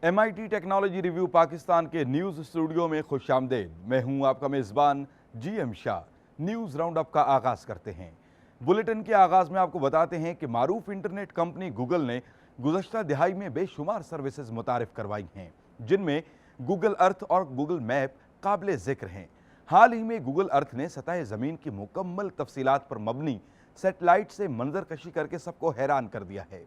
MIT technology review Pakistan के news studio में खुशामदेद। मैं हूं आपका मेज़बान GM Shah. News round up का आगाज़ करते हैं। बुलेटिन के आगाज़ में आपको बताते हैं कि मारूफ इंटरनेट कंपनी गूगल ने गुज़श्ता दिहाई में बेशुमार सर्विसेज मुतारिफ करवाई हैं, जिनमें गूगल अर्थ और गूगल मैप काबिल ज़िक्र हैं। हाल ही में गूगल अर्थ ने सतह ज़मीन की मुकम्मल तफसीलात पर मबनी सेटेलाइट से मंजर कशी करके सबको हैरान कर दिया है।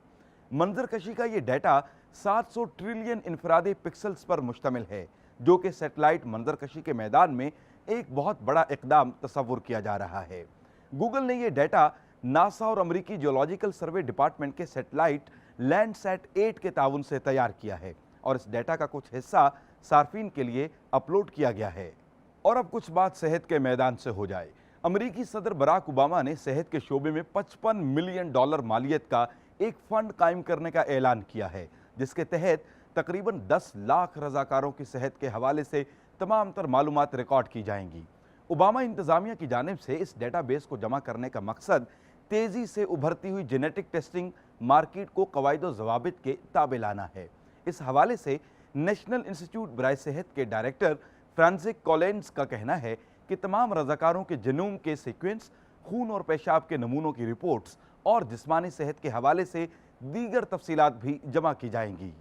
मंजर कशी का ये डाटा 700 ट्रिलियन इंफरादी पिक्सल्स पर मुश्तमिल है, जो कि सेटेलाइट मंजर कशी के मैदान में एक बहुत बड़ा इकदाम तस्वुर किया जा रहा है। गूगल ने ये डाटा नासा और अमरीकी जियोलॉजिकल सर्वे डिपार्टमेंट के सेटेलाइट लैंडसैट 8 के ताउन से तैयार किया है और इस डाटा का कुछ हिस्सा सार्फिन के लिए अपलोड किया गया है। और अब कुछ बात सेहत के मैदान से हो जाए। अमरीकी सदर बराक ओबामा ने सेहत के शोबे में $55 मिलियन मालियत का एक फंड कायम करने का ऐलान किया है, जिसके तहत तकरीबन 10 लाख रजाकारों की सेहत के हवाले से तमाम तर मालूमात रिकॉर्ड की जाएंगी। ओबामा इंतजामिया की जानिब से इस डेटाबेस को जमा करने का मकसद तेज़ी से उभरती हुई जेनेटिक टेस्टिंग मार्केट को कवायद व ज़वाबित के ताबे लाना है। इस हवाले से नेशनल इंस्टीट्यूट बराए सेहत के डायरेक्टर फ्रांसिस कॉलिन्स का कहना है कि तमाम रजाकारों के जनूम के सीक्वेंस, खून और पेशाब के नमूनों की रिपोर्ट्स और जिस्मानी सेहत के हवाले से दीगर तफसीलात भी जमा की जाएंगी।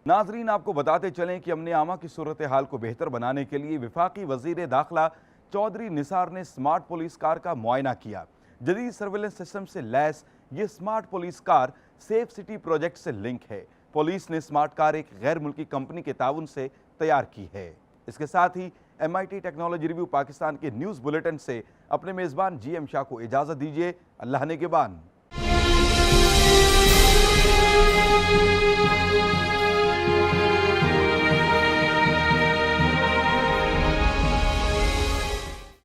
नाजरीन, आपको बताते चलें कि अमन आमा की सूरत हाल को बेहतर बनाने के लिए वफाकी वज़ीर दाखिला चौधरी निसार ने स्मार्ट पुलिस कार का मुआयना किया। जदीद सर्वेलेंस सिस्टम से लैस ये smart police car safe city project से लिंक है। पुलिस ने स्मार्ट कार एक गैर मुल्की कंपनी के ताउन से तैयार की है। इसके साथ ही MIT टेक्नोलॉजी रिव्यू पाकिस्तान के न्यूज़ बुलेटिन से अपने मेज़बान GM शाह को इजाज़त दीजिए। अल्लाह ने के बान।